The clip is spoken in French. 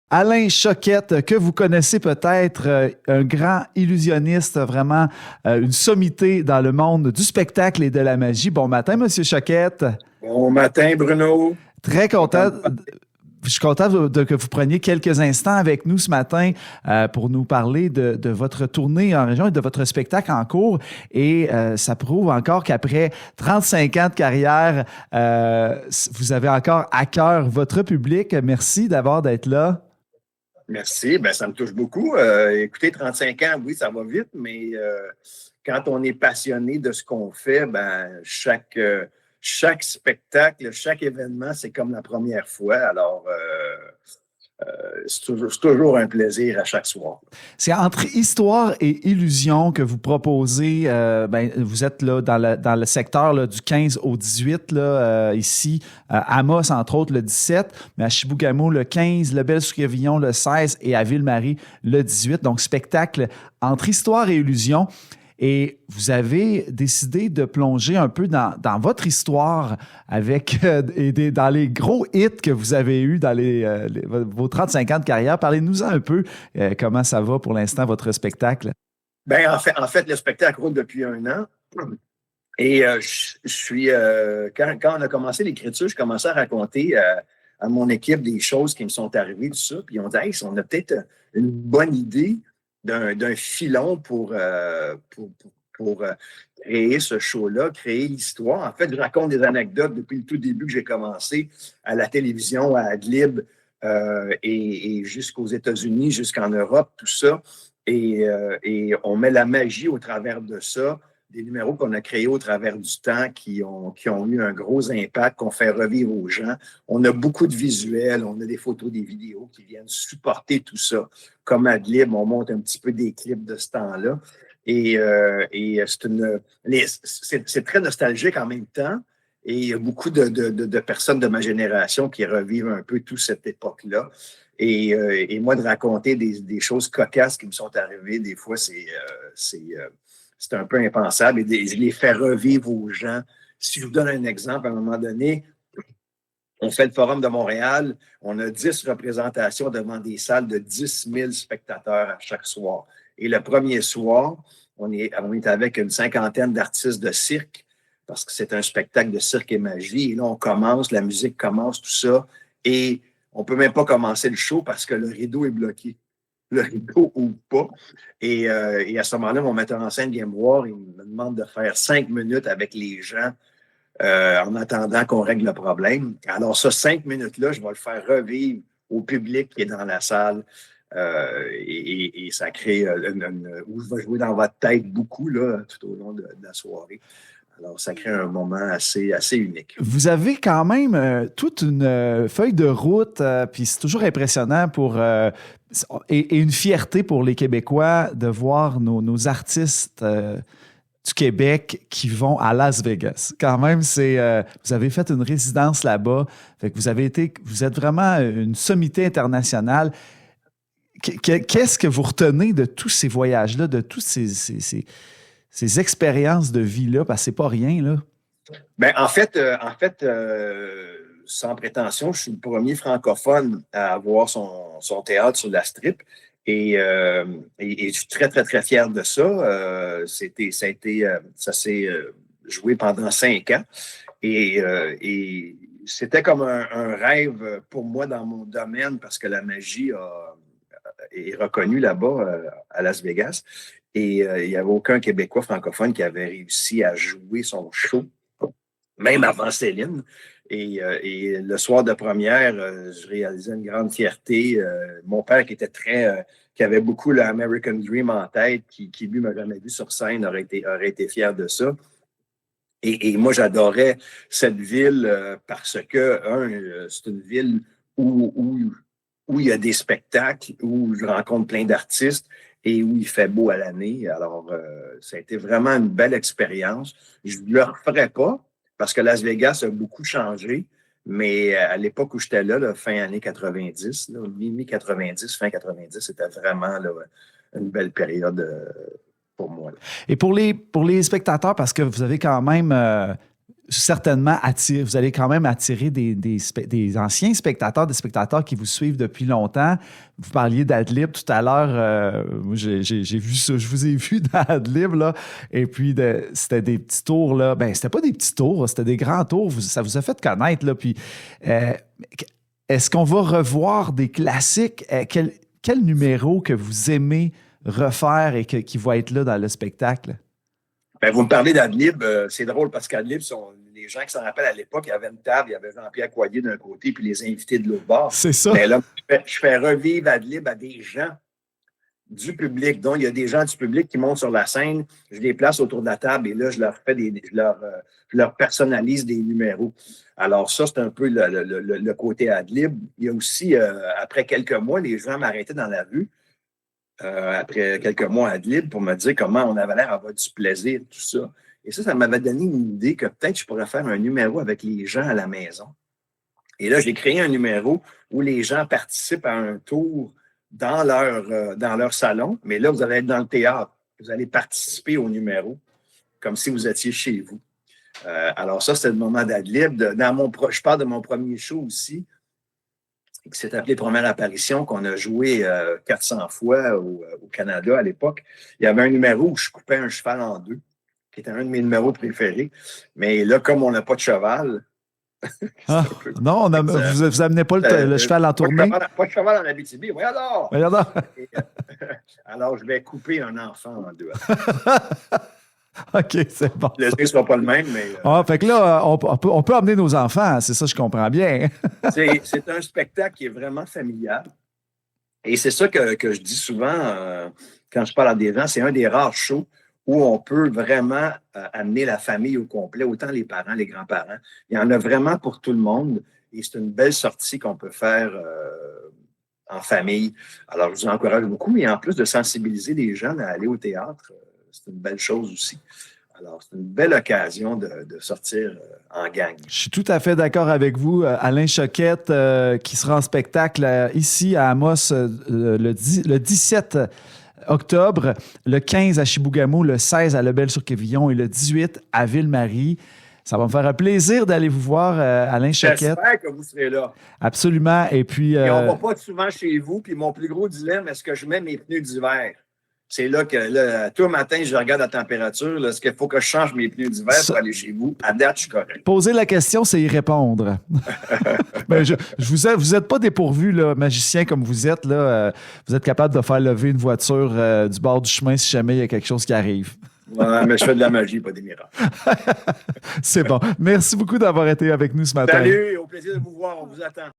Alain Choquette, que vous connaissez peut-être, un grand illusionniste, vraiment une sommité dans le monde du spectacle et de la magie. Bon matin, Monsieur Choquette. Bon matin, Bruno. Très Content content. de parler. Je suis content que vous preniez quelques instants avec nous ce matin pour nous parler de votre tournée en région et de votre spectacle en cours. Et ça prouve encore qu'après 35 ans de carrière, vous avez encore à cœur votre public. Merci d'être là. Merci. Ben, ça me touche beaucoup. Écoutez, 35 ans, oui, ça va vite, mais quand on est passionné de ce qu'on fait, ben, chaque spectacle, chaque événement, c'est comme la première fois. Alors, c'est toujours un plaisir à chaque soir. C'est entre histoire et illusion que vous proposez. Vous êtes là dans le secteur là, du 15 au 18, là, ici, à Amos, entre autres, le 17, mais à Chibougamau, le 15, le Bel-sur-Gavillon, le 16 et à Ville-Marie, le 18. Donc, spectacle entre histoire et illusion. Et vous avez décidé de plonger un peu dans votre histoire avec dans les gros hits que vous avez eus dans vos 35 ans de carrière. Parlez-nous un peu comment ça va pour l'instant, votre spectacle. Ben, en fait, le spectacle roule depuis un an. Et je suis quand on a commencé l'écriture, je commençais à raconter à mon équipe des choses qui me sont arrivées, tout ça. Puis on dit, hey, on a peut-être une bonne idée d'un filon pour créer ce show-là, créer l'histoire. En fait, je raconte des anecdotes depuis le tout début que j'ai commencé à la télévision, à Adlib, et jusqu'aux États-Unis, jusqu'en Europe, tout ça. Et on met la magie au travers de ça, des numéros qu'on a créés au travers du temps qui ont eu un gros impact, qu'on fait revivre aux gens. On a beaucoup de visuels, on a des photos, des vidéos qui viennent supporter tout ça. Comme Adlib, on monte un petit peu des clips de ce temps-là. Et c'est très nostalgique en même temps. Et il y a beaucoup de personnes de ma génération qui revivent un peu toute cette époque-là. Et moi, de raconter des choses cocasses qui me sont arrivées, des fois, c'est un peu impensable. Et je les fais revivre aux gens. Si je vous donne un exemple, à un moment donné, on fait le Forum de Montréal. On a 10 représentations devant des salles de 10 000 spectateurs à chaque soir. Et le premier soir, on est avec une cinquantaine d'artistes de cirque parce que c'est un spectacle de cirque et magie. Et là, on commence, la musique commence, tout ça. Et on ne peut même pas commencer le show parce que le rideau est bloqué. Le rideau ou pas. Et à ce moment-là, mon metteur en scène vient me voir. Il me demande de faire 5 minutes avec les gens en attendant qu'on règle le problème. Alors, ça, 5 minutes-là, je vais le faire revivre au public qui est dans la salle. Et ça crée où je vais jouer dans votre tête beaucoup là, tout au long de la soirée. Alors, ça crée un moment assez unique. Vous avez quand même toute une feuille de route, puis c'est toujours impressionnant et une fierté pour les Québécois de voir nos artistes du Québec qui vont à Las Vegas. Quand même, vous avez fait une résidence là-bas, fait que vous êtes vraiment une sommité internationale. Qu'est-ce que vous retenez de tous ces voyages-là, de tous ces expériences de vie-là, parce que c'est pas rien, là? Ben, en fait, sans prétention, je suis le premier francophone à avoir son théâtre sur la Strip. Et je suis très, très, très fier de ça. Ça s'est joué pendant 5 ans. Et c'était comme un rêve pour moi dans mon domaine parce que la magie est reconnue là-bas à Las Vegas. Et il n'y avait aucun Québécois francophone qui avait réussi à jouer son show, même avant Céline. Et le soir de première, je réalisais une grande fierté. Mon père qui avait beaucoup l'American Dream en tête, qui lui m'a jamais vu sur scène, aurait été fier de ça. Et moi, j'adorais cette ville parce que, c'est une ville où il y a des spectacles, où je rencontre plein d'artistes et où il fait beau à l'année. Alors, ça a été vraiment une belle expérience. Je ne le referais pas parce que Las Vegas a beaucoup changé, mais à l'époque où j'étais là, fin années 90, mi-90, fin 90, c'était vraiment là, une belle période pour moi. Là. Et pour les spectateurs, parce que vous avez quand même certainement vous allez quand même attirer des anciens spectateurs, des spectateurs qui vous suivent depuis longtemps. Vous parliez d'Adlib tout à l'heure. J'ai vu ça, je vous ai vu dans Adlib, là. Et puis, c'était des petits tours, là. Ben, c'était pas des petits tours, c'était des grands tours. Ça vous a fait connaître, là. Puis, est-ce qu'on va revoir des classiques? Quel numéro que vous aimez refaire et qui va être là dans le spectacle? Ben, vous me parlez d'Adlib, c'est drôle parce qu'Adlib, les gens qui s'en rappellent à l'époque, il y avait une table, il y avait Jean-Pierre Coyer d'un côté puis les invités de l'autre bord. C'est ça. Mais là, je fais revivre Adlib à des gens du public. Donc, il y a des gens du public qui montent sur la scène, je les place autour de la table et là, je leur personnalise des numéros. Alors ça, c'est un peu le côté Adlib. Il y a aussi, après quelques mois, les gens m'arrêtaient dans la rue. Après quelques mois à Adlib pour me dire comment on avait l'air d'avoir du plaisir, tout ça. Et ça m'avait donné une idée que peut-être je pourrais faire un numéro avec les gens à la maison. Et là, j'ai créé un numéro où les gens participent à un tour dans leur salon, mais là, vous allez être dans le théâtre. Vous allez participer au numéro comme si vous étiez chez vous. Alors ça, c'était le moment d'Adlib. Je parle de mon premier show aussi, qui s'est appelé Première apparition, qu'on a joué 400 fois au Canada à l'époque. Il y avait un numéro où je coupais un cheval en deux, qui était un de mes numéros préférés. Mais là, comme on n'a pas de cheval... Non, vous amenez pas le cheval en tournée? Pas de cheval en Abitibi. Oui, alors! Oui, alors. Alors, je vais couper un enfant en deux. OK, c'est bon. Le ne sera pas le même, mais... fait que là, on peut emmener nos enfants, c'est ça, je comprends bien. C'est un spectacle qui est vraiment familial. Et c'est ça que je dis souvent quand je parle à des gens, c'est un des rares shows où on peut vraiment amener la famille au complet, autant les parents, les grands-parents. Il y en a vraiment pour tout le monde et c'est une belle sortie qu'on peut faire en famille. Alors, je vous encourage beaucoup et en plus de sensibiliser les jeunes à aller au théâtre, c'est une belle chose aussi. Alors, c'est une belle occasion de sortir en gang. Je suis tout à fait d'accord avec vous. Alain Choquette, qui sera en spectacle ici à Amos le 17 octobre, le 15 à Chibougamau, le 16 à Lebel-sur-Quévillon et le 18 à Ville-Marie. Ça va me faire un plaisir d'aller vous voir, Alain Choquette. J'espère que vous serez là. Absolument. Et puis... Et on ne va pas souvent chez vous. Puis mon plus gros dilemme, est-ce que je mets mes pneus d'hiver? C'est là que, tout le matin, je regarde la température. Est-ce qu'il faut que je change mes pneus d'hiver pour aller chez vous? À date, je suis correct. Poser la question, c'est y répondre. Ben, vous êtes pas dépourvu, là, magicien comme vous êtes. Là, vous êtes capable de faire lever une voiture du bord du chemin si jamais il y a quelque chose qui arrive. Ouais, mais je fais de la magie, pas des miracles. C'est bon. Merci beaucoup d'avoir été avec nous ce matin. Salut, au plaisir de vous voir. On vous attend.